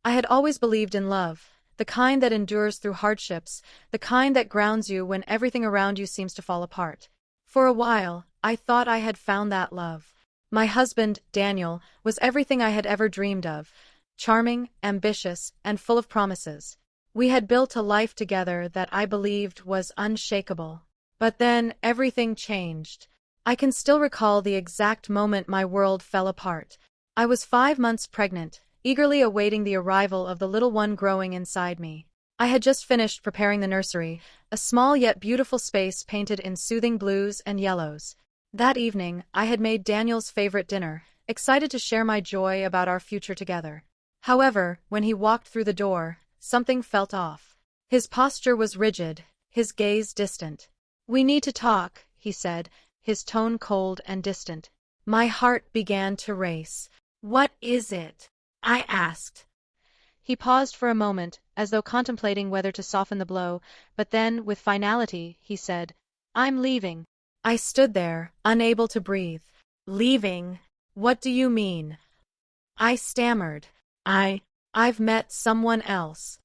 I had always believed in love, the kind that endures through hardships, the kind that grounds you when everything around you seems to fall apart. For a while, I thought I had found that love. My husband, Daniel, was everything I had ever dreamed of: charming, ambitious, and full of promises. We had built a life together that I believed was unshakable. But then everything changed. I can still recall the exact moment my world fell apart. I was 5 months pregnant, eagerly awaiting the arrival of the little one growing inside me. I had just finished preparing the nursery, a small yet beautiful space painted in soothing blues and yellows. That evening, I had made Daniel's favorite dinner, excited to share my joy about our future together. However, when he walked through the door, something felt off. His posture was rigid, his gaze distant. "We need to talk," he said, his tone cold and distant. My heart began to race. "What is it?" I asked. He paused for a moment, as though contemplating whether to soften the blow, but then, with finality, he said, "I'm leaving." I stood there, unable to breathe. "Leaving? What do you mean?" I stammered. I've met someone else."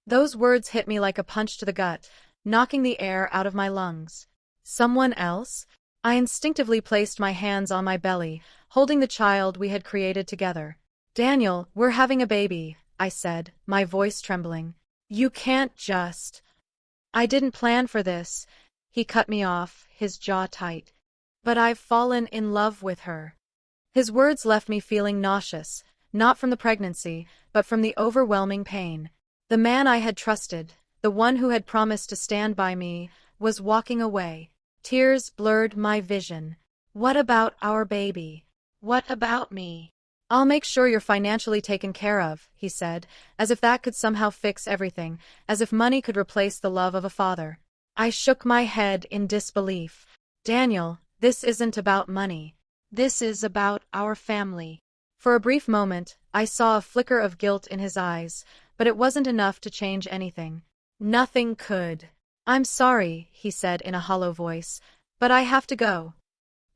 Those words hit me like a punch to the gut, knocking the air out of my lungs. Someone else? I instinctively placed my hands on my belly, holding the child we had created together. "Daniel, we're having a baby," I said, my voice trembling. "You can't just—" "I didn't plan for this," he cut me off, his jaw tight. "But I've fallen in love with her." His words left me feeling nauseous, not from the pregnancy, but from the overwhelming pain. The man I had trusted, the one who had promised to stand by me, was walking away. Tears blurred my vision. "What about our baby? What about me?" "I'll make sure you're financially taken care of," he said, as if that could somehow fix everything, as if money could replace the love of a father. I shook my head in disbelief. "Daniel, this isn't about money. This is about our family." For a brief moment, I saw a flicker of guilt in his eyes, but it wasn't enough to change anything. Nothing could. "I'm sorry," he said in a hollow voice, "but I have to go."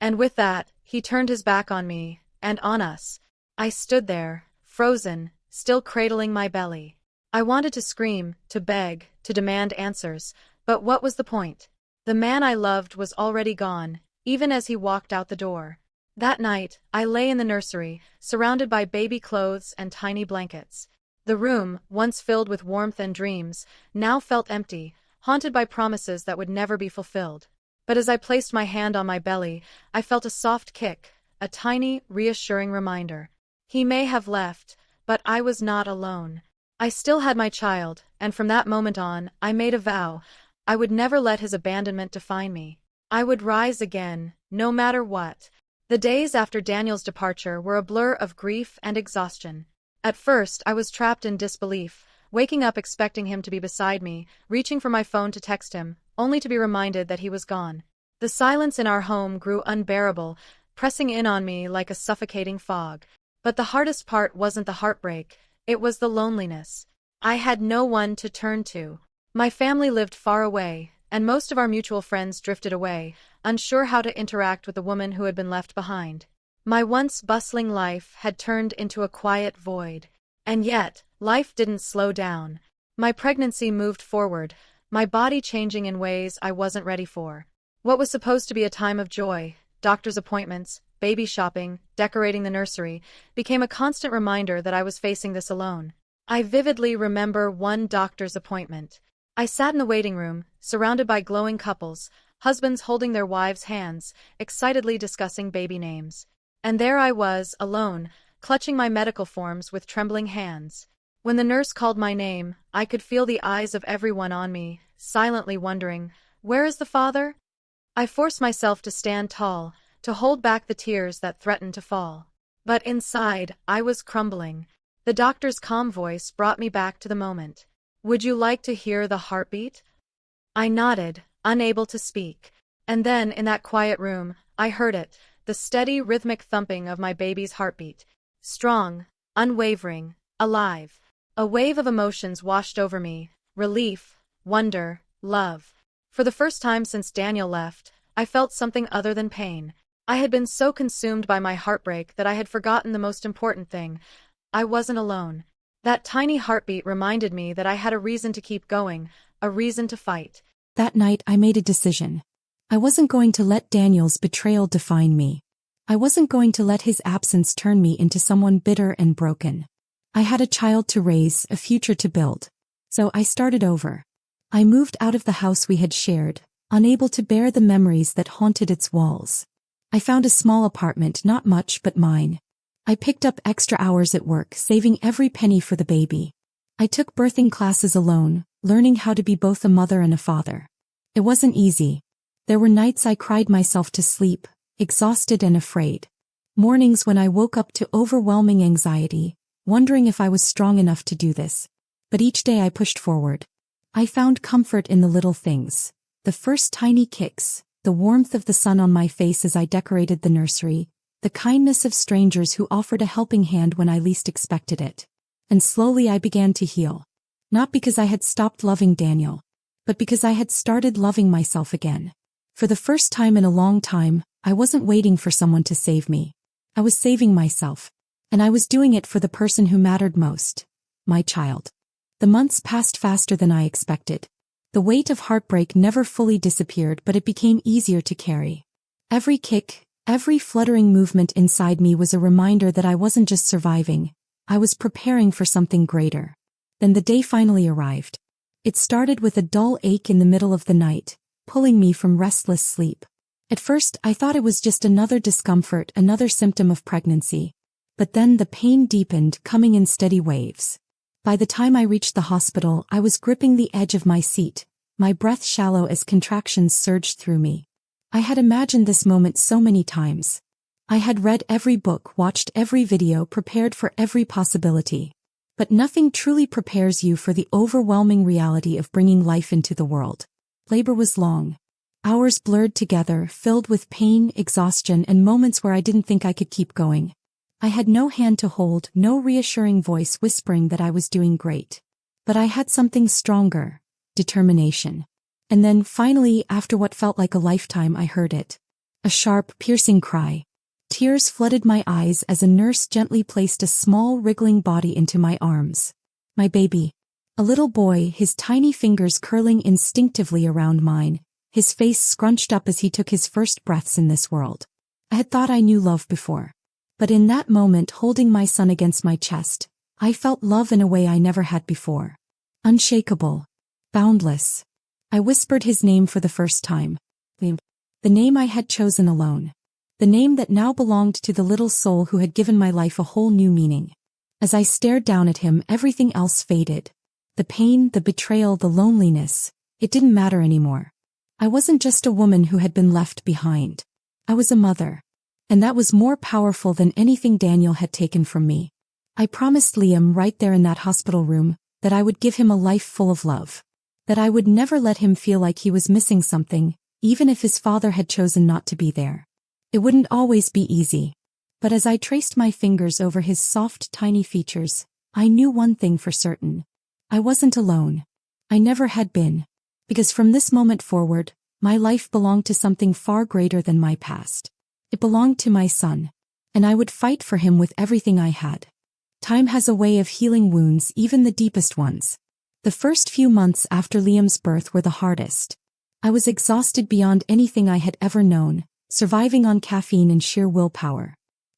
And with that, he turned his back on me, and on us. I stood there, frozen, still cradling my belly. I wanted to scream, to beg, to demand answers, but what was the point? The man I loved was already gone, even as he walked out the door. That night, I lay in the nursery, surrounded by baby clothes and tiny blankets. The room, once filled with warmth and dreams, now felt empty, haunted by promises that would never be fulfilled. But as I placed my hand on my belly, I felt a soft kick, a tiny, reassuring reminder. He may have left, but I was not alone. I still had my child, and from that moment on, I made a vow. I would never let his abandonment define me. I would rise again, no matter what. The days after Daniel's departure were a blur of grief and exhaustion. At first, I was trapped in disbelief, waking up expecting him to be beside me, reaching for my phone to text him, only to be reminded that he was gone. The silence in our home grew unbearable, pressing in on me like a suffocating fog. But the hardest part wasn't the heartbreak, it was the loneliness. I had no one to turn to. My family lived far away, and most of our mutual friends drifted away, unsure how to interact with the woman who had been left behind. My once bustling life had turned into a quiet void. And yet, life didn't slow down. My pregnancy moved forward, my body changing in ways I wasn't ready for. What was supposed to be a time of joy, doctor's appointments, baby shopping, decorating the nursery, became a constant reminder that I was facing this alone. I vividly remember one doctor's appointment. I sat in the waiting room, surrounded by glowing couples, husbands holding their wives' hands, excitedly discussing baby names. And there I was, alone, clutching my medical forms with trembling hands. When the nurse called my name, I could feel the eyes of everyone on me, silently wondering, where is the father? I forced myself to stand tall, to hold back the tears that threatened to fall. But inside, I was crumbling. The doctor's calm voice brought me back to the moment. "Would you like to hear the heartbeat?" I nodded, unable to speak. And then, in that quiet room, I heard it, the steady, rhythmic thumping of my baby's heartbeat. Strong, unwavering, alive. A wave of emotions washed over me: relief, wonder, love. For the first time since Daniel left, I felt something other than pain. I had been so consumed by my heartbreak that I had forgotten the most important thing. I wasn't alone. That tiny heartbeat reminded me that I had a reason to keep going, a reason to fight. That night I made a decision. I wasn't going to let Daniel's betrayal define me. I wasn't going to let his absence turn me into someone bitter and broken. I had a child to raise, a future to build. So I started over. I moved out of the house we had shared, unable to bear the memories that haunted its walls. I found a small apartment, not much but mine. I picked up extra hours at work, saving every penny for the baby. I took birthing classes alone, learning how to be both a mother and a father. It wasn't easy. There were nights I cried myself to sleep, exhausted and afraid. Mornings when I woke up to overwhelming anxiety, wondering if I was strong enough to do this. But each day I pushed forward. I found comfort in the little things. The first tiny kicks, the warmth of the sun on my face as I decorated the nursery, the kindness of strangers who offered a helping hand when I least expected it. And slowly I began to heal. Not because I had stopped loving Daniel, but because I had started loving myself again. For the first time in a long time, I wasn't waiting for someone to save me. I was saving myself. And I was doing it for the person who mattered most, my child. The months passed faster than I expected. The weight of heartbreak never fully disappeared, but it became easier to carry. Every kick, every fluttering movement inside me was a reminder that I wasn't just surviving, I was preparing for something greater. Then the day finally arrived. It started with a dull ache in the middle of the night, pulling me from restless sleep. At first, I thought it was just another discomfort, another symptom of pregnancy. But then the pain deepened, coming in steady waves. By the time I reached the hospital, I was gripping the edge of my seat, my breath shallow as contractions surged through me. I had imagined this moment so many times. I had read every book, watched every video, prepared for every possibility. But nothing truly prepares you for the overwhelming reality of bringing life into the world. Labor was long. Hours blurred together, filled with pain, exhaustion, and moments where I didn't think I could keep going. I had no hand to hold, no reassuring voice whispering that I was doing great. But I had something stronger: determination. And then, finally, after what felt like a lifetime, I heard it. A sharp, piercing cry. Tears flooded my eyes as a nurse gently placed a small, wriggling body into my arms. My baby. A little boy, his tiny fingers curling instinctively around mine, his face scrunched up as he took his first breaths in this world. I had thought I knew love before. But in that moment, holding my son against my chest, I felt love in a way I never had before. Unshakable. Boundless. I whispered his name for the first time. The name I had chosen alone. The name that now belonged to the little soul who had given my life a whole new meaning. As I stared down at him, everything else faded. The pain, the betrayal, the loneliness. It didn't matter anymore. I wasn't just a woman who had been left behind. I was a mother. And that was more powerful than anything Daniel had taken from me. I promised Liam right there in that hospital room that I would give him a life full of love. That I would never let him feel like he was missing something, even if his father had chosen not to be there. It wouldn't always be easy. But as I traced my fingers over his soft, tiny features, I knew one thing for certain. I wasn't alone. I never had been. Because from this moment forward, my life belonged to something far greater than my past. It belonged to my son, and I would fight for him with everything I had. Time has a way of healing wounds, even the deepest ones. The first few months after Liam's birth were the hardest. I was exhausted beyond anything I had ever known, surviving on caffeine and sheer willpower.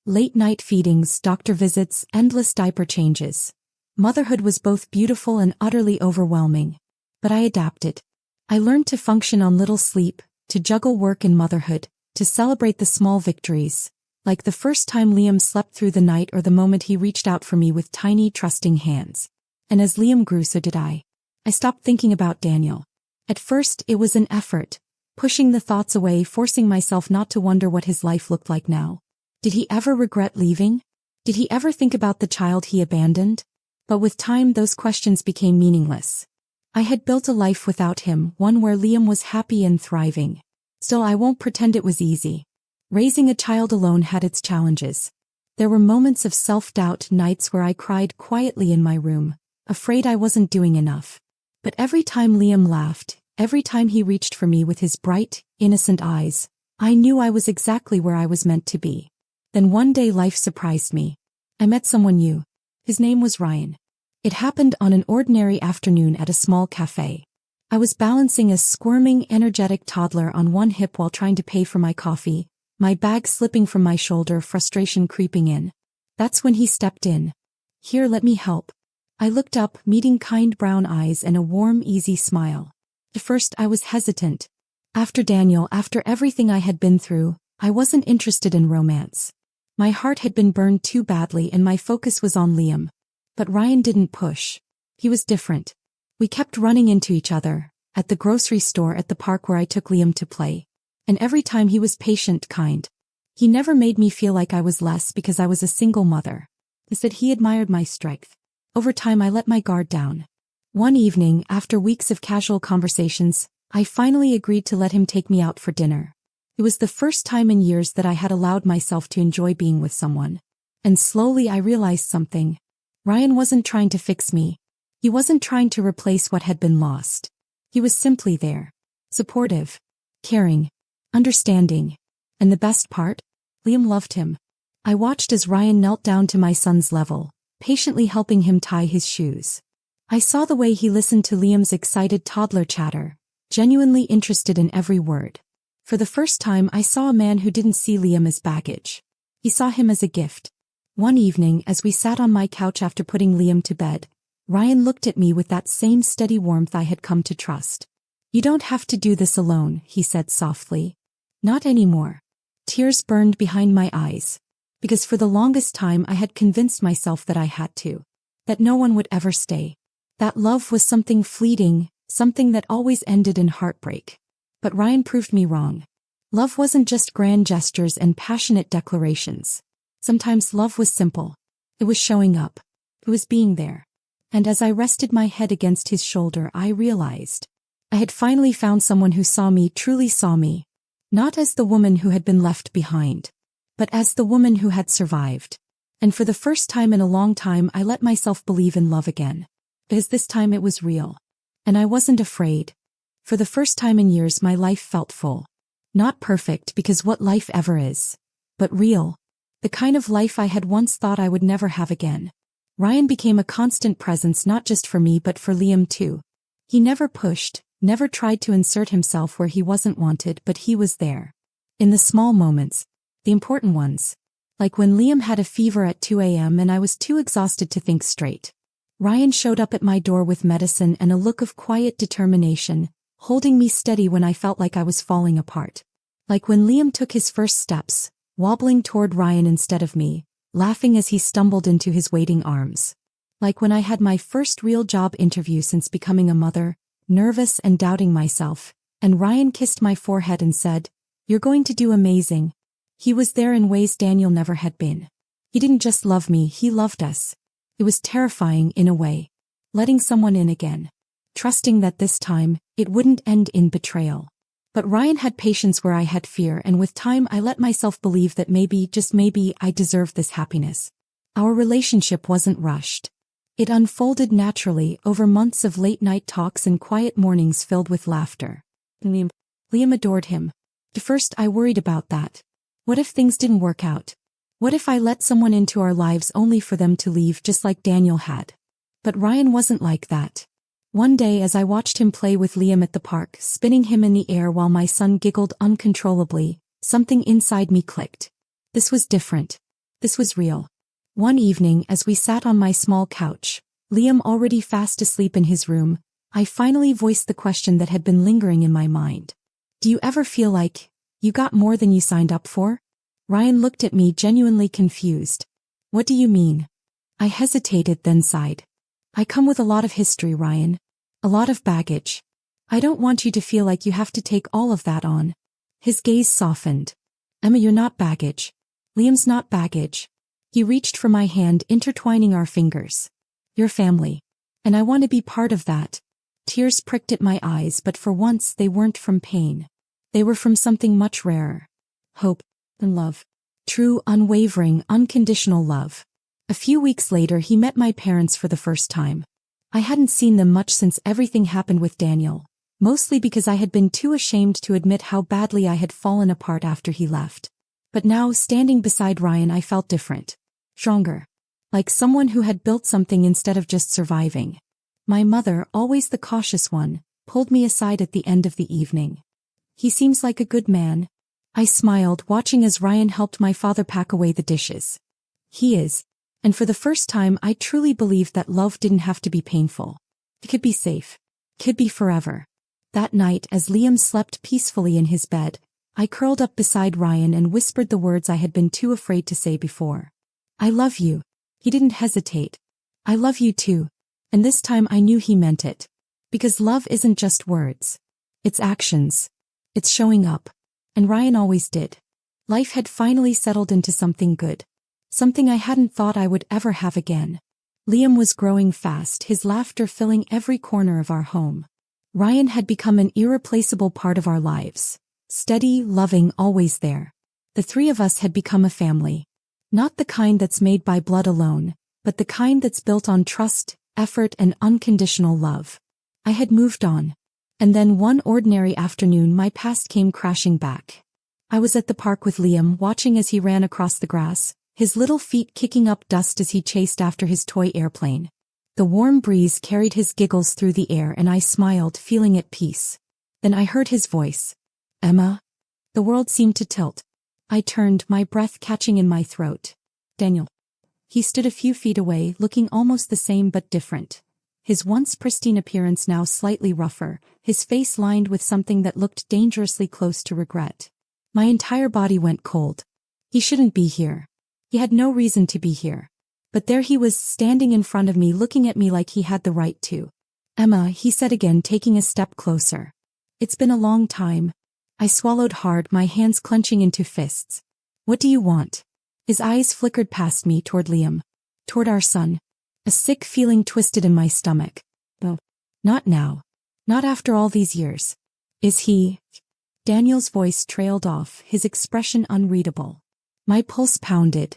Late-night feedings, doctor visits, endless diaper changes. Motherhood was both beautiful and utterly overwhelming. But I adapted. I learned to function on little sleep, to juggle work and motherhood, to celebrate the small victories, like the first time Liam slept through the night or the moment he reached out for me with tiny, trusting hands. And as Liam grew, so did I. I stopped thinking about Daniel. At first, it was an effort, pushing the thoughts away, forcing myself not to wonder what his life looked like now. Did he ever regret leaving? Did he ever think about the child he abandoned? But with time, those questions became meaningless. I had built a life without him, one where Liam was happy and thriving. Still, I won't pretend it was easy. Raising a child alone had its challenges. There were moments of self-doubt, nights where I cried quietly in my room, afraid I wasn't doing enough. But every time Liam laughed, every time he reached for me with his bright, innocent eyes, I knew I was exactly where I was meant to be. Then one day life surprised me. I met someone new. His name was Ryan. It happened on an ordinary afternoon at a small cafe. I was balancing a squirming, energetic toddler on one hip while trying to pay for my coffee, my bag slipping from my shoulder, frustration creeping in. That's when he stepped in. "Here, let me help." I looked up, meeting kind brown eyes and a warm, easy smile. At first I was hesitant. After Daniel, after everything I had been through, I wasn't interested in romance. My heart had been burned too badly and my focus was on Liam. But Ryan didn't push. He was different. We kept running into each other, at the grocery store, at the park where I took Liam to play. And every time he was patient, kind. He never made me feel like I was less because I was a single mother. Instead, he admired my strength. Over time I let my guard down. One evening, after weeks of casual conversations, I finally agreed to let him take me out for dinner. It was the first time in years that I had allowed myself to enjoy being with someone. And slowly I realized something. Ryan wasn't trying to fix me. He wasn't trying to replace what had been lost. He was simply there. Supportive. Caring. Understanding. And the best part? Liam loved him. I watched as Ryan knelt down to my son's level, patiently helping him tie his shoes. I saw the way he listened to Liam's excited toddler chatter, genuinely interested in every word. For the first time I saw a man who didn't see Liam as baggage. He saw him as a gift. One evening, as we sat on my couch after putting Liam to bed, Ryan looked at me with that same steady warmth I had come to trust. "You don't have to do this alone," he said softly. "Not anymore." Tears burned behind my eyes. Because for the longest time I had convinced myself that I had to. That no one would ever stay. That love was something fleeting, something that always ended in heartbreak. But Ryan proved me wrong. Love wasn't just grand gestures and passionate declarations. Sometimes love was simple. It was showing up. It was being there. And as I rested my head against his shoulder, I realized I had finally found someone who saw me, truly saw me. Not as the woman who had been left behind, but as the woman who had survived. And for the first time in a long time I let myself believe in love again. Because this time it was real. And I wasn't afraid. For the first time in years my life felt full. Not perfect, because what life ever is. But real. The kind of life I had once thought I would never have again. Ryan became a constant presence, not just for me but for Liam too. He never pushed, never tried to insert himself where he wasn't wanted, but he was there. In the small moments. The important ones. Like when Liam had a fever at 2 a.m. and I was too exhausted to think straight. Ryan showed up at my door with medicine and a look of quiet determination, holding me steady when I felt like I was falling apart. Like when Liam took his first steps, wobbling toward Ryan instead of me, laughing as he stumbled into his waiting arms. Like when I had my first real job interview since becoming a mother, nervous and doubting myself, and Ryan kissed my forehead and said, "You're going to do amazing." He was there in ways Daniel never had been. He didn't just love me, he loved us. It was terrifying in a way. Letting someone in again. Trusting that this time, it wouldn't end in betrayal. But Ryan had patience where I had fear, and with time I let myself believe that maybe, just maybe, I deserved this happiness. Our relationship wasn't rushed. It unfolded naturally over months of late-night talks and quiet mornings filled with laughter. Liam adored him. At first I worried about that. What if things didn't work out? What if I let someone into our lives only for them to leave, just like Daniel had? But Ryan wasn't like that. One day as I watched him play with Liam at the park, spinning him in the air while my son giggled uncontrollably, something inside me clicked. This was different. This was real. One evening as we sat on my small couch, Liam already fast asleep in his room, I finally voiced the question that had been lingering in my mind. Do you ever feel like you got more than you signed up for? Ryan looked at me, genuinely confused. What do you mean? I hesitated, then sighed. I come with a lot of history, Ryan. A lot of baggage. I don't want you to feel like you have to take all of that on. His gaze softened. Emma, you're not baggage. Liam's not baggage. He reached for my hand, intertwining our fingers. You're family. And I want to be part of that. Tears pricked at my eyes, but for once they weren't from pain. They were from something much rarer. Hope and love. True, unwavering, unconditional love. A few weeks later he met my parents for the first time. I hadn't seen them much since everything happened with Daniel, mostly because I had been too ashamed to admit how badly I had fallen apart after he left. But now, standing beside Ryan, I felt different. Stronger. like someone who had built something instead of just surviving. My mother, always the cautious one, pulled me aside at the end of the evening. "He seems like a good man." I smiled, watching as Ryan helped my father pack away the dishes. "He is." And for the first time I truly believed that love didn't have to be painful. It could be safe. It could be forever. That night, as Liam slept peacefully in his bed, I curled up beside Ryan and whispered the words I had been too afraid to say before. "I love you." He didn't hesitate. "I love you too." And this time I knew he meant it. Because love isn't just words. It's actions. It's showing up. And Ryan always did. Life had finally settled into something good. Something I hadn't thought I would ever have again. Liam was growing fast, his laughter filling every corner of our home. Ryan had become an irreplaceable part of our lives. Steady, loving, always there. The three of us had become a family. Not the kind that's made by blood alone, but the kind that's built on trust, effort, and unconditional love. I had moved on. And then one ordinary afternoon my past came crashing back. I was at the park with Liam, watching as he ran across the grass, his little feet kicking up dust as he chased after his toy airplane. The warm breeze carried his giggles through the air and I smiled, feeling at peace. Then I heard his voice. "Emma?" The world seemed to tilt. I turned, my breath catching in my throat. "Daniel." He stood a few feet away, looking almost the same but different. His once pristine appearance now slightly rougher, his face lined with something that looked dangerously close to regret. My entire body went cold. He shouldn't be here. He had no reason to be here. But there he was, standing in front of me, looking at me like he had the right to. "Emma," he said again, taking a step closer. "It's been a long time." I swallowed hard, my hands clenching into fists. "What do you want?" His eyes flickered past me, toward Liam. Toward our son. A sick feeling twisted in my stomach. "No. Not now. Not after all these years." "Is he?" Daniel's voice trailed off, his expression unreadable. My pulse pounded.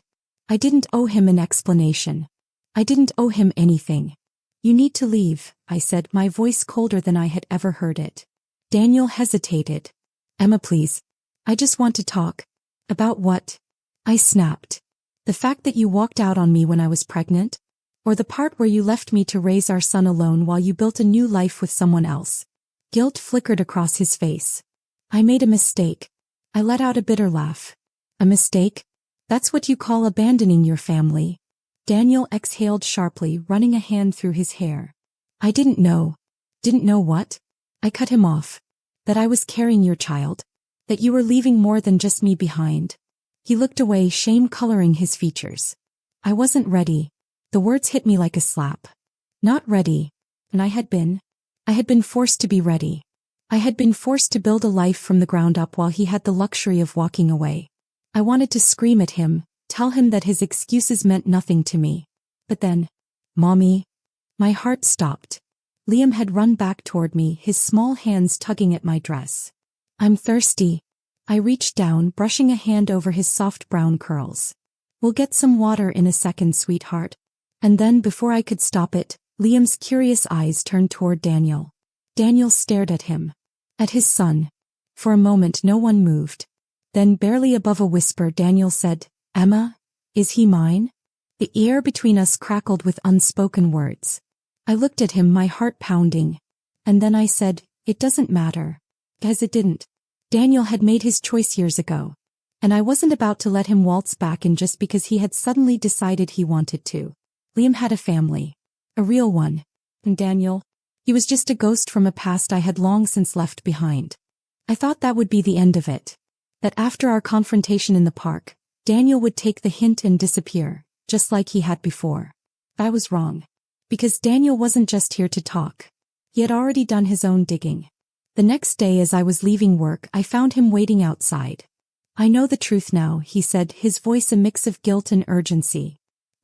I didn't owe him an explanation. I didn't owe him anything. "You need to leave," I said, my voice colder than I had ever heard it. Daniel hesitated. "Emma, please. I just want to talk." "About what?" I snapped. "The fact that you walked out on me when I was pregnant? Or the part where you left me to raise our son alone while you built a new life with someone else?" Guilt flickered across his face. "I made a mistake." I let out a bitter laugh. "A mistake? That's what you call abandoning your family?" Daniel exhaled sharply, running a hand through his hair. "I didn't know." "Didn't know what?" I cut him off. "That I was carrying your child. That you were leaving more than just me behind." He looked away, shame coloring his features. "I wasn't ready." The words hit me like a slap. Not ready. And I had been. I had been forced to be ready. I had been forced to build a life from the ground up while he had the luxury of walking away. I wanted to scream at him, tell him that his excuses meant nothing to me. But then, "Mommy." My heart stopped. Liam had run back toward me, his small hands tugging at my dress. "I'm thirsty." I reached down, brushing a hand over his soft brown curls. "We'll get some water in a second, sweetheart." And then, before I could stop it, Liam's curious eyes turned toward Daniel. Daniel stared at him. At his son. For a moment no one moved. Then, barely above a whisper, Daniel said, "Emma, is he mine?" The air between us crackled with unspoken words. I looked at him, my heart pounding. And then I said, "It doesn't matter." Because it didn't. Daniel had made his choice years ago. And I wasn't about to let him waltz back in just because he had suddenly decided he wanted to. Liam had a family. A real one. And Daniel? He was just a ghost from a past I had long since left behind. I thought that would be the end of it. That after our confrontation in the park, Daniel would take the hint and disappear, just like he had before. I was wrong. Because Daniel wasn't just here to talk. He had already done his own digging. The next day as I was leaving work, I found him waiting outside. "I know the truth now," he said, his voice a mix of guilt and urgency.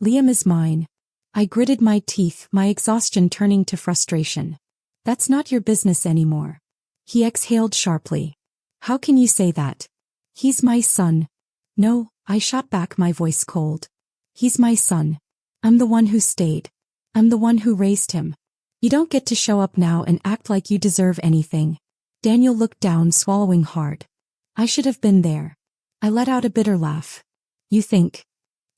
"Liam is mine." I gritted my teeth, my exhaustion turning to frustration. "That's not your business anymore." He exhaled sharply. "How can you say that?" "He's my son." "No," I shot back, my voice cold. "He's my son. I'm the one who stayed. I'm the one who raised him. You don't get to show up now and act like you deserve anything." Daniel looked down, swallowing hard. "I should have been there." I let out a bitter laugh. "You think?"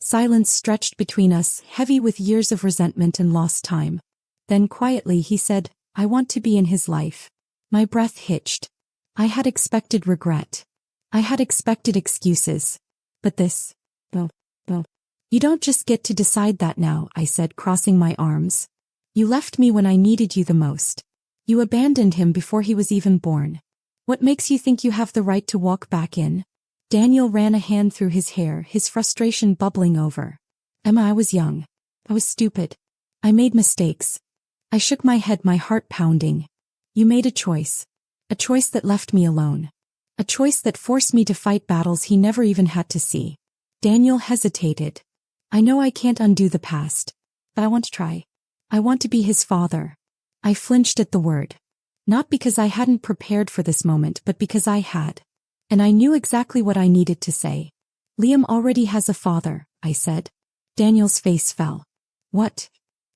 Silence stretched between us, heavy with years of resentment and lost time. Then quietly he said, "I want to be in his life." My breath hitched. I had expected regret. I had expected excuses. But this? Well. You don't just get to decide that now, I said, crossing my arms. You left me when I needed you the most. You abandoned him before he was even born. What makes you think you have the right to walk back in? Daniel ran a hand through his hair, his frustration bubbling over. Emma, I was young. I was stupid. I made mistakes. I shook my head, my heart pounding. You made a choice. A choice that left me alone. A choice that forced me to fight battles he never even had to see. Daniel hesitated. I know I can't undo the past, but I want to try. I want to be his father. I flinched at the word. Not because I hadn't prepared for this moment, but because I had. And I knew exactly what I needed to say. Liam already has a father, I said. Daniel's face fell. What?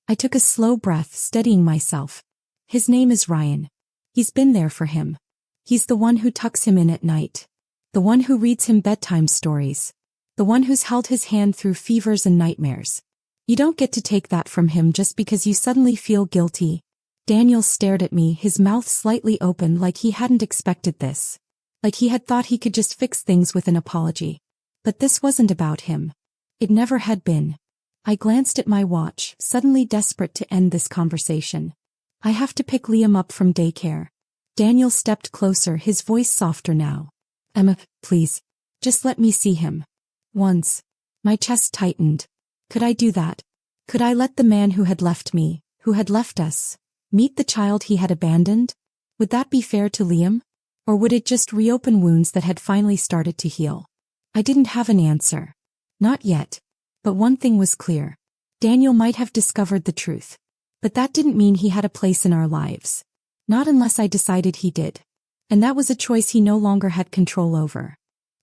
I took a slow breath, steadying myself. His name is Ryan. He's been there for him. He's the one who tucks him in at night. The one who reads him bedtime stories. The one who's held his hand through fevers and nightmares. You don't get to take that from him just because you suddenly feel guilty. Daniel stared at me, his mouth slightly open, like he hadn't expected this. Like he had thought he could just fix things with an apology. But this wasn't about him. It never had been. I glanced at my watch, suddenly desperate to end this conversation. I have to pick Liam up from daycare. Daniel stepped closer, his voice softer now. Emma, please. Just let me see him. Once. My chest tightened. Could I do that? Could I let the man who had left me, who had left us, meet the child he had abandoned? Would that be fair to Liam? Or would it just reopen wounds that had finally started to heal? I didn't have an answer. Not yet. But one thing was clear. Daniel might have discovered the truth. But that didn't mean he had a place in our lives. Not unless I decided he did. And that was a choice he no longer had control over.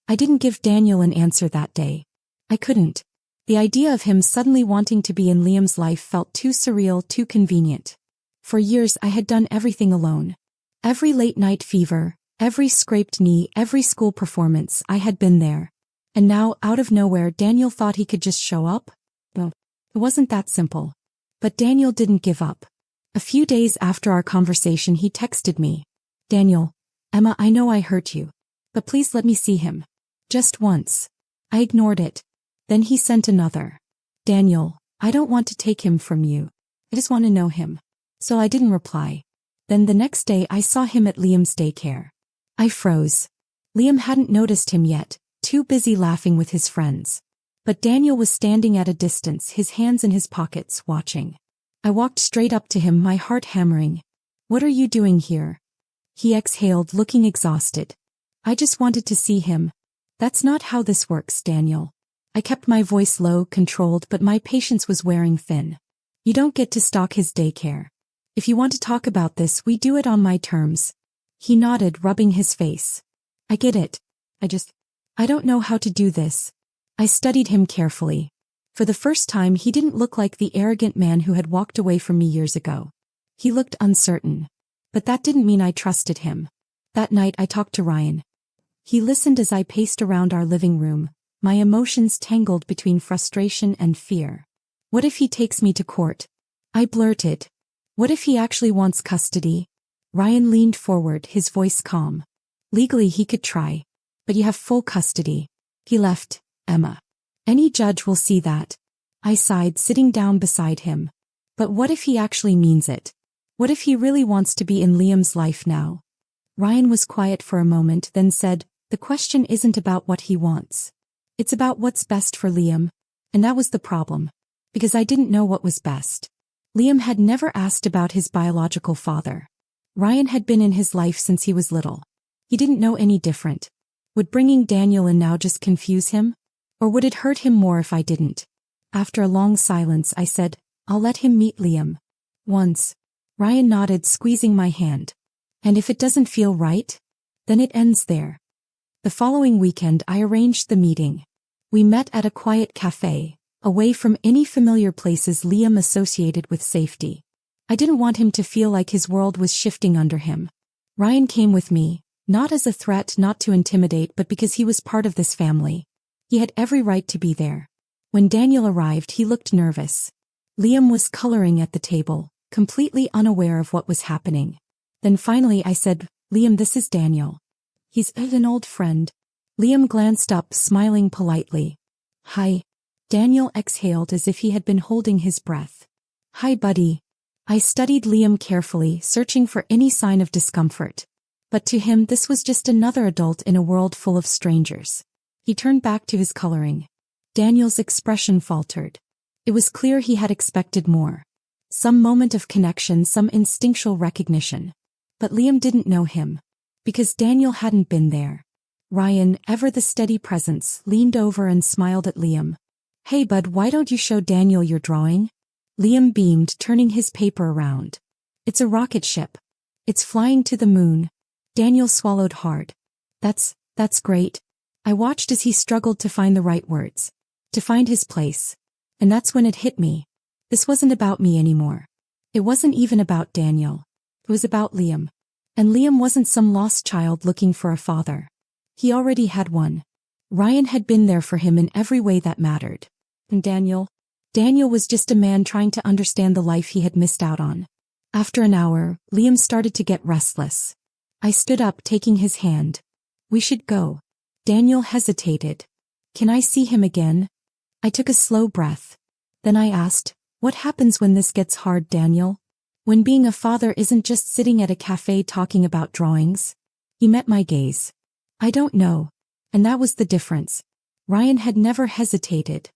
I didn't give Daniel an answer that day. I couldn't. The idea of him suddenly wanting to be in Liam's life felt too surreal, too convenient. For years I had done everything alone. Every late-night fever, every scraped knee, every school performance, I had been there. And now, out of nowhere, Daniel thought he could just show up? Well, it wasn't that simple. But Daniel didn't give up. A few days after our conversation, he texted me. Daniel, Emma, I know I hurt you. But please let me see him. Just once. I ignored it. Then he sent another. Daniel, I don't want to take him from you. I just want to know him. So I didn't reply. Then the next day I saw him at Liam's daycare. I froze. Liam hadn't noticed him yet, too busy laughing with his friends. But Daniel was standing at a distance, his hands in his pockets, watching. I walked straight up to him, my heart hammering. What are you doing here? He exhaled, looking exhausted. I just wanted to see him. That's not how this works, Daniel. I kept my voice low, controlled, but my patience was wearing thin. You don't get to stalk his daycare. If you want to talk about this, we do it on my terms. He nodded, rubbing his face. I get it. I don't know how to do this. I studied him carefully. For the first time, he didn't look like the arrogant man who had walked away from me years ago. He looked uncertain. But that didn't mean I trusted him. That night I talked to Ryan. He listened as I paced around our living room, my emotions tangled between frustration and fear. What if he takes me to court? I blurted. What if he actually wants custody? Ryan leaned forward, his voice calm. Legally he could try. But you have full custody. He left, Emma. Any judge will see that. I sighed, sitting down beside him. But what if he actually means it? What if he really wants to be in Liam's life now? Ryan was quiet for a moment, then said, the question isn't about what he wants. It's about what's best for Liam. And that was the problem. Because I didn't know what was best. Liam had never asked about his biological father. Ryan had been in his life since he was little. He didn't know any different. Would bringing Daniel in now just confuse him? Or would it hurt him more if I didn't? After a long silence, I said, I'll let him meet Liam. Once. Ryan nodded, squeezing my hand. And if it doesn't feel right? Then it ends there. The following weekend I arranged the meeting. We met at a quiet cafe, away from any familiar places Liam associated with safety. I didn't want him to feel like his world was shifting under him. Ryan came with me, not as a threat, not to intimidate, but because he was part of this family. He had every right to be there. When Daniel arrived, he looked nervous. Liam was coloring at the table, completely unaware of what was happening. Then finally I said, "Liam, this is Daniel. He's an old friend." Liam glanced up, smiling politely. "Hi." Daniel exhaled as if he had been holding his breath. "Hi, buddy." I studied Liam carefully, searching for any sign of discomfort. But to him this was just another adult in a world full of strangers. He turned back to his coloring. Daniel's expression faltered. It was clear he had expected more. Some moment of connection, some instinctual recognition. But Liam didn't know him. Because Daniel hadn't been there. Ryan, ever the steady presence, leaned over and smiled at Liam. "Hey bud, why don't you show Daniel your drawing?" Liam beamed, turning his paper around. "It's a rocket ship. It's flying to the moon." Daniel swallowed hard. That's great." I watched as he struggled to find the right words. To find his place. And that's when it hit me. This wasn't about me anymore. It wasn't even about Daniel. It was about Liam. And Liam wasn't some lost child looking for a father. He already had one. Ryan had been there for him in every way that mattered. And Daniel was just a man trying to understand the life he had missed out on. After an hour, Liam started to get restless. I stood up, taking his hand. "We should go." Daniel hesitated. "Can I see him again?" I took a slow breath. Then I asked, "What happens when this gets hard, Daniel? When being a father isn't just sitting at a cafe talking about drawings?" He met my gaze. "I don't know." And that was the difference. Ryan had never hesitated.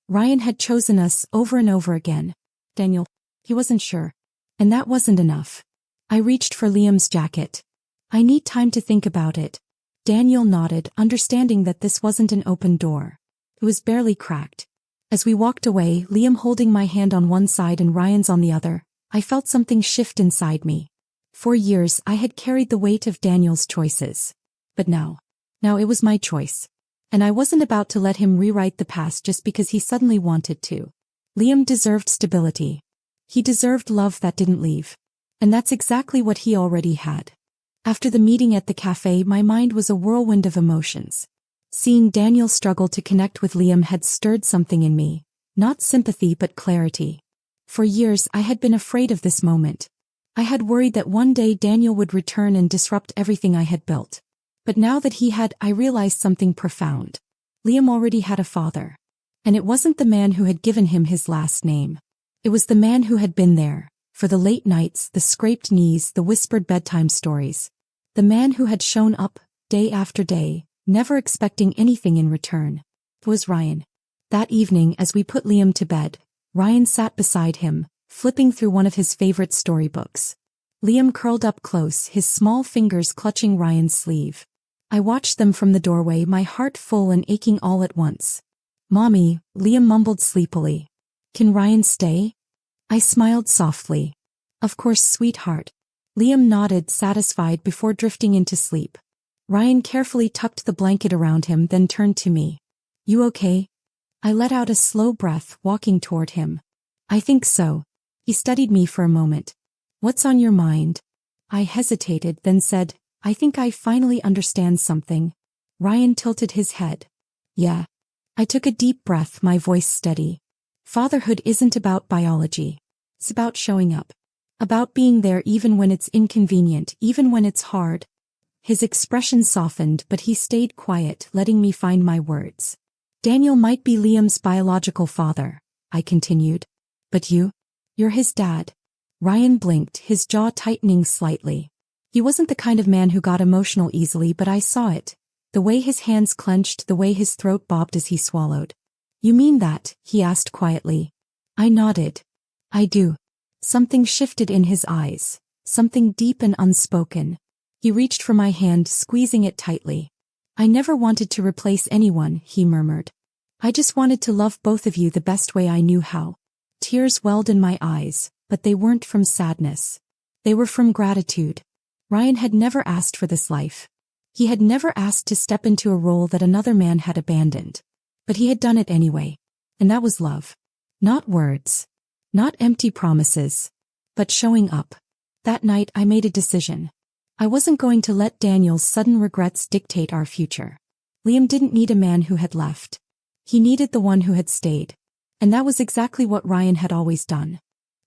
Ryan had chosen us over and over again. Daniel, he wasn't sure. And that wasn't enough. I reached for Liam's jacket. "I need time to think about it." Daniel nodded, understanding that this wasn't an open door. It was barely cracked. As we walked away, Liam holding my hand on one side and Ryan's on the other, I felt something shift inside me. For years, I had carried the weight of Daniel's choices. But now it was my choice. And I wasn't about to let him rewrite the past just because he suddenly wanted to. Liam deserved stability. He deserved love that didn't leave. And that's exactly what he already had. After the meeting at the cafe, my mind was a whirlwind of emotions. Seeing Daniel struggle to connect with Liam had stirred something in me. Not sympathy but clarity. For years I had been afraid of this moment. I had worried that one day Daniel would return and disrupt everything I had built. But now that he had, I realized something profound. Liam already had a father. And it wasn't the man who had given him his last name. It was the man who had been there, for the late nights, the scraped knees, the whispered bedtime stories. The man who had shown up, day after day, never expecting anything in return. It was Ryan. That evening, as we put Liam to bed, Ryan sat beside him, flipping through one of his favorite storybooks. Liam curled up close, his small fingers clutching Ryan's sleeve. I watched them from the doorway, my heart full and aching all at once. "Mommy," Liam mumbled sleepily. "Can Ryan stay?" I smiled softly. "Of course, sweetheart." Liam nodded, satisfied, before drifting into sleep. Ryan carefully tucked the blanket around him, then turned to me. "You okay?" I let out a slow breath, walking toward him. "I think so." He studied me for a moment. "What's on your mind?" I hesitated, then said, "I think I finally understand something." Ryan tilted his head. "Yeah." I took a deep breath, my voice steady. Fatherhood isn't about biology. It's about showing up. About being there even when it's inconvenient, even when it's hard. His expression softened, but he stayed quiet, letting me find my words. "Daniel might be Liam's biological father," I continued. "But you're his dad." Ryan blinked, his jaw tightening slightly. He wasn't the kind of man who got emotional easily, but I saw it. The way his hands clenched, the way his throat bobbed as he swallowed. "You mean that?" he asked quietly. I nodded. "I do." Something shifted in his eyes. Something deep and unspoken. He reached for my hand, squeezing it tightly. "I never wanted to replace anyone," he murmured. "I just wanted to love both of you the best way I knew how." Tears welled in my eyes, but they weren't from sadness. They were from gratitude. Ryan had never asked for this life. He had never asked to step into a role that another man had abandoned. But he had done it anyway. And that was love. Not words. Not empty promises. But showing up. That night I made a decision. I wasn't going to let Daniel's sudden regrets dictate our future. Liam didn't need a man who had left. He needed the one who had stayed. And that was exactly what Ryan had always done.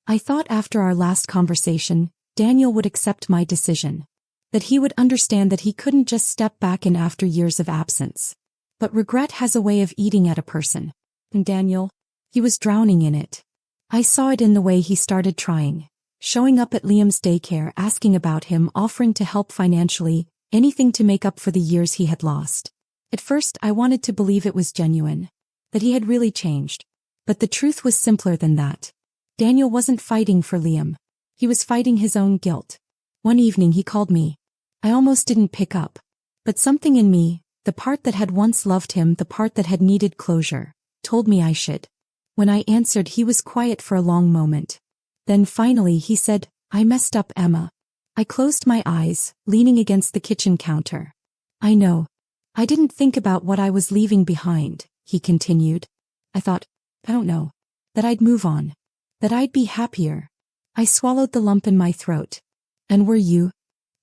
I thought after our last conversation, Daniel would accept my decision. That he would understand that he couldn't just step back in after years of absence. But regret has a way of eating at a person. And Daniel, he was drowning in it. I saw it in the way he started trying. Showing up at Liam's daycare, asking about him, offering to help financially, anything to make up for the years he had lost. At first, I wanted to believe it was genuine. That he had really changed. But the truth was simpler than that. Daniel wasn't fighting for Liam. He was fighting his own guilt. One evening he called me. I almost didn't pick up. But something in me, the part that had once loved him, the part that had needed closure, told me I should. When I answered, he was quiet for a long moment. Then finally he said, "I messed up, Emma." I closed my eyes, leaning against the kitchen counter. "I know. I didn't think about what I was leaving behind," he continued. I thought, I don't know, that I'd move on. That I'd be happier. I swallowed the lump in my throat. "And were you?"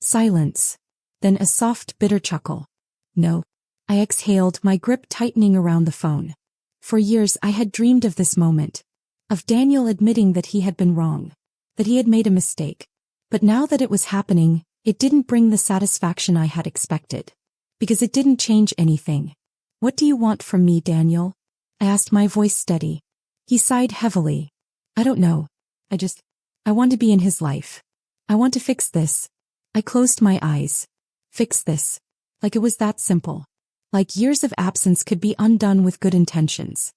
Silence. Then a soft, bitter chuckle. "No." I exhaled, my grip tightening around the phone. For years I had dreamed of this moment. Of Daniel admitting that he had been wrong. That he had made a mistake. But now that it was happening, it didn't bring the satisfaction I had expected. Because it didn't change anything. "What do you want from me, Daniel?" I asked, my voice steady. He sighed heavily. "I don't know. I want to be in his life. I want to fix this." I closed my eyes. Fix this. Like it was that simple. Like years of absence could be undone with good intentions.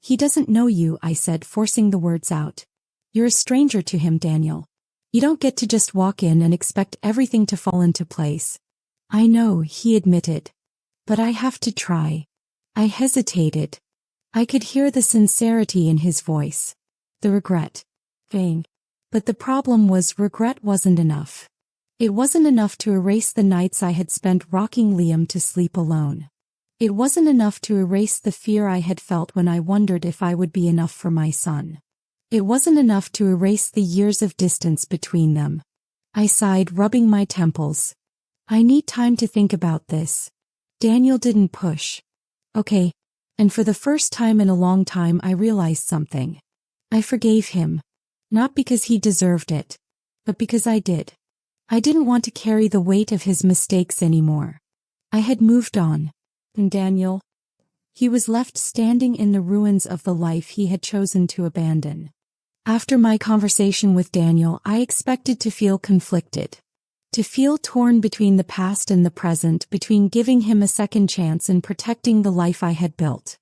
"He doesn't know you," I said, forcing the words out. "You're a stranger to him, Daniel. You don't get to just walk in and expect everything to fall into place." "I know," he admitted. "But I have to try." I hesitated. I could hear the sincerity in his voice. The regret. Vain. But the problem was, regret wasn't enough. It wasn't enough to erase the nights I had spent rocking Liam to sleep alone. It wasn't enough to erase the fear I had felt when I wondered if I would be enough for my son. It wasn't enough to erase the years of distance between them. I sighed, rubbing my temples. "I need time to think about this." Daniel didn't push. "Okay." And for the first time in a long time I realized something. I forgave him. Not because he deserved it, but because I did. I didn't want to carry the weight of his mistakes anymore. I had moved on. And Daniel? He was left standing in the ruins of the life he had chosen to abandon. After my conversation with Daniel, I expected to feel conflicted. To feel torn between the past and the present, between giving him a second chance and protecting the life I had built.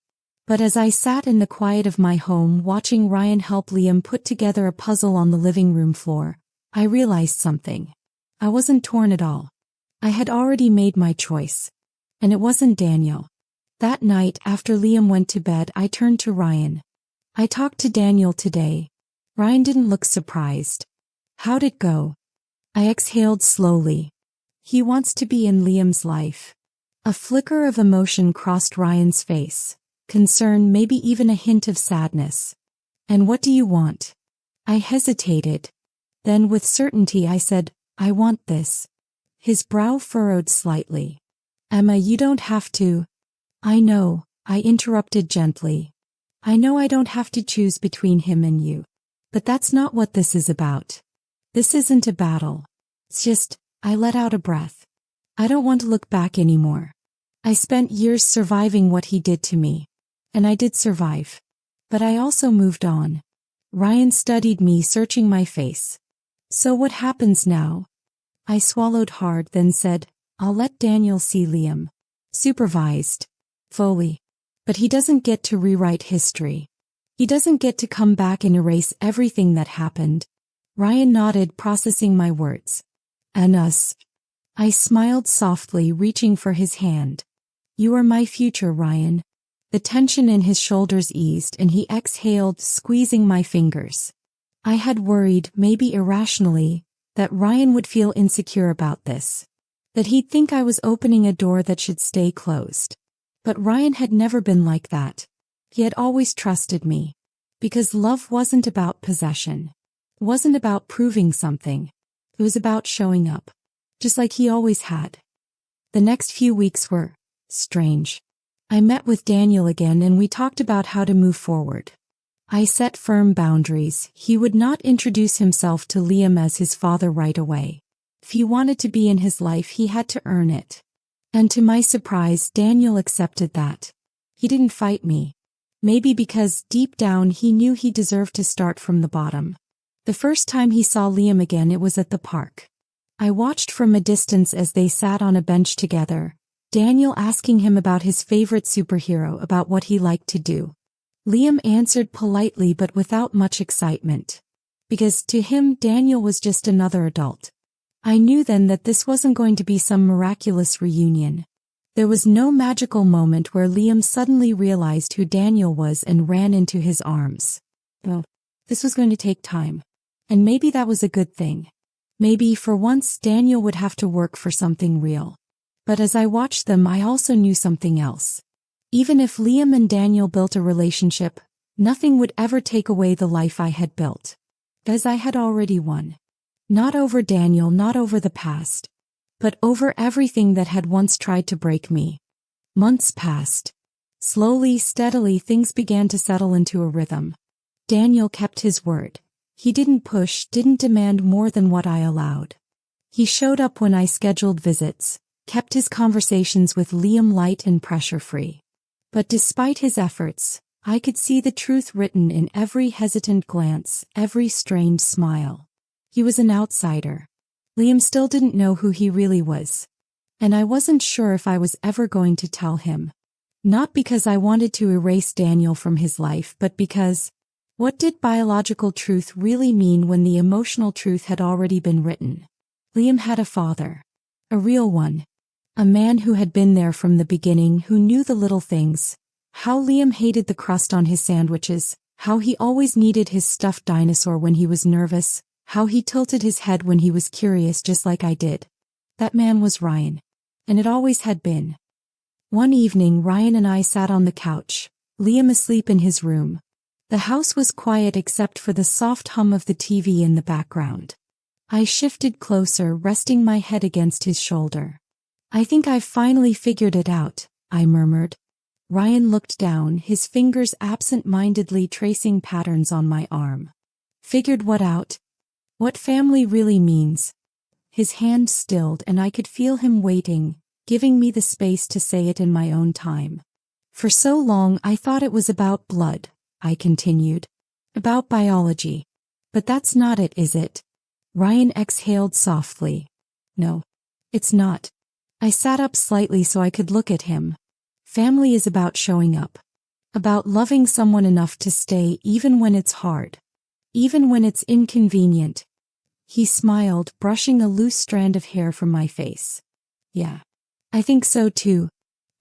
But as I sat in the quiet of my home watching Ryan help Liam put together a puzzle on the living room floor, I realized something. I wasn't torn at all. I had already made my choice. And it wasn't Daniel. That night, after Liam went to bed, I turned to Ryan. "I talked to Daniel today." Ryan didn't look surprised. "How'd it go?" I exhaled slowly. "He wants to be in Liam's life." A flicker of emotion crossed Ryan's face. Concern, maybe even a hint of sadness. "And what do you want?" I hesitated. Then with certainty I said, "I want this." His brow furrowed slightly. "Emma, you don't have to." "I know," I interrupted gently. "I know I don't have to choose between him and you. But that's not what this is about. This isn't a battle. It's just, I let out a breath. I don't want to look back anymore. I spent years surviving what he did to me. And I did survive. But I also moved on." Ryan studied me, searching my face. "So what happens now?" I swallowed hard, then said, "I'll let Daniel see Liam. Supervised. Fully. But he doesn't get to rewrite history. He doesn't get to come back and erase everything that happened." Ryan nodded, processing my words. "And us." I smiled softly, reaching for his hand. "You are my future, Ryan." The tension in his shoulders eased and he exhaled, squeezing my fingers. I had worried, maybe irrationally, that Ryan would feel insecure about this. That he'd think I was opening a door that should stay closed. But Ryan had never been like that. He had always trusted me. Because love wasn't about possession. It wasn't about proving something. It was about showing up. Just like he always had. The next few weeks were strange. I met with Daniel again and we talked about how to move forward. I set firm boundaries. He would not introduce himself to Liam as his father right away. If he wanted to be in his life, he had to earn it. And to my surprise, Daniel accepted that. He didn't fight me. Maybe because deep down he knew he deserved to start from the bottom. The first time he saw Liam again, it was at the park. I watched from a distance as they sat on a bench together, Daniel asking him about his favorite superhero, about what he liked to do. Liam answered politely but without much excitement. Because to him, Daniel was just another adult. I knew then that this wasn't going to be some miraculous reunion. There was no magical moment where Liam suddenly realized who Daniel was and ran into his arms. Well, this was going to take time. And maybe that was a good thing. Maybe for once Daniel would have to work for something real. But as I watched them, I also knew something else. Even if Liam and Daniel built a relationship, nothing would ever take away the life I had built. As I had already won. Not over Daniel, not over the past, but over everything that had once tried to break me. Months passed. Slowly, steadily, things began to settle into a rhythm. Daniel kept his word. He didn't push, didn't demand more than what I allowed. He showed up when I scheduled visits, kept his conversations with Liam light and pressure-free. But despite his efforts, I could see the truth written in every hesitant glance, every strained smile. He was an outsider. Liam still didn't know who he really was. And I wasn't sure if I was ever going to tell him. Not because I wanted to erase Daniel from his life, but because, what did biological truth really mean when the emotional truth had already been written? Liam had a father. A real one. A man who had been there from the beginning, who knew the little things. How Liam hated the crust on his sandwiches, how he always needed his stuffed dinosaur when he was nervous, how he tilted his head when he was curious just like I did. That man was Ryan. And it always had been. One evening Ryan and I sat on the couch, Liam asleep in his room. The house was quiet except for the soft hum of the TV in the background. I shifted closer, resting my head against his shoulder. "I think I've finally figured it out," I murmured. Ryan looked down, his fingers absent-mindedly tracing patterns on my arm. "Figured what out? What family really means?" His hand stilled and I could feel him waiting, giving me the space to say it in my own time. "For so long I thought it was about blood," I continued. "About biology. But that's not it, is it?" Ryan exhaled softly. "No, it's not." I sat up slightly so I could look at him. Family is about showing up. About loving someone enough to stay even when it's hard. Even when it's inconvenient. He smiled, brushing a loose strand of hair from my face. "Yeah, I think so too."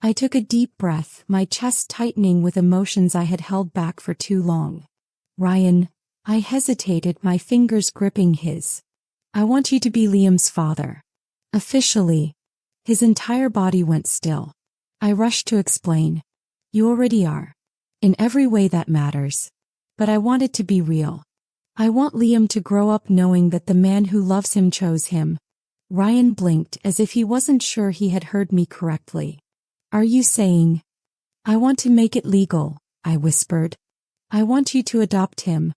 I took a deep breath, my chest tightening with emotions I had held back for too long. "Ryan," I hesitated, my fingers gripping his. "I want you to be Liam's father. Officially." His entire body went still. I rushed to explain. "You already are. In every way that matters. But I want it to be real. I want Liam to grow up knowing that the man who loves him chose him." Ryan blinked as if he wasn't sure he had heard me correctly. "Are you saying?" "I want to make it legal," I whispered. "I want you to adopt him."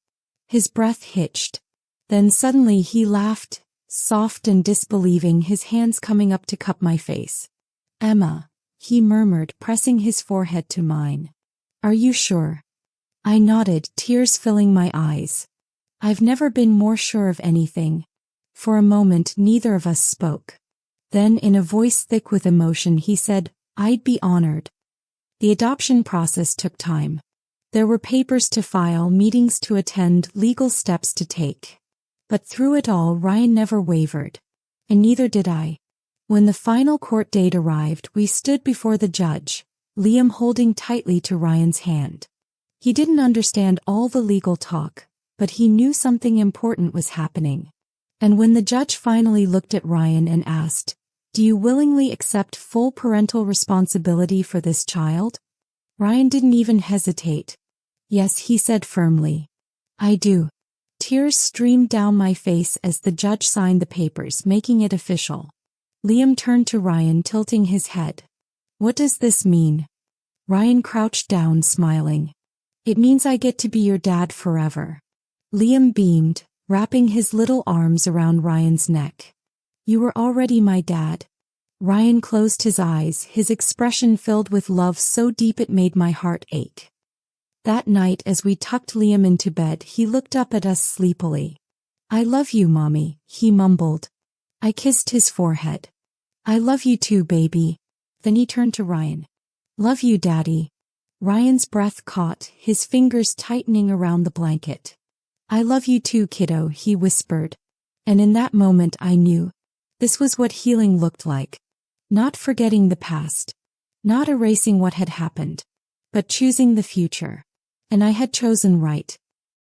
His breath hitched. Then suddenly he laughed, soft and disbelieving, his hands coming up to cup my face. "Emma," he murmured, pressing his forehead to mine. "Are you sure?" I nodded, tears filling my eyes. I've never been more sure of anything. For a moment neither of us spoke. Then in a voice thick with emotion he said, "I'd be honored." The adoption process took time. There were papers to file, meetings to attend, legal steps to take. But through it all Ryan never wavered. And neither did I. When the final court date arrived, we stood before the judge, Liam holding tightly to Ryan's hand. He didn't understand all the legal talk, but he knew something important was happening. And when the judge finally looked at Ryan and asked, "Do you willingly accept full parental responsibility for this child?" Ryan didn't even hesitate. "Yes," he said firmly. "I do." Tears streamed down my face as the judge signed the papers, making it official. Liam turned to Ryan, tilting his head. "What does this mean?" Ryan crouched down, smiling. It means I get to be your dad forever. Liam beamed, wrapping his little arms around Ryan's neck. You were already my dad. Ryan closed his eyes, his expression filled with love so deep it made my heart ache. That night, as we tucked Liam into bed, he looked up at us sleepily. I love you, Mommy, he mumbled. I kissed his forehead. I love you too, baby. Then he turned to Ryan. Love you, Daddy. Ryan's breath caught, his fingers tightening around the blanket. I love you too, kiddo, he whispered. And in that moment I knew. This was what healing looked like. Not forgetting the past. Not erasing what had happened. But choosing the future. And I had chosen right.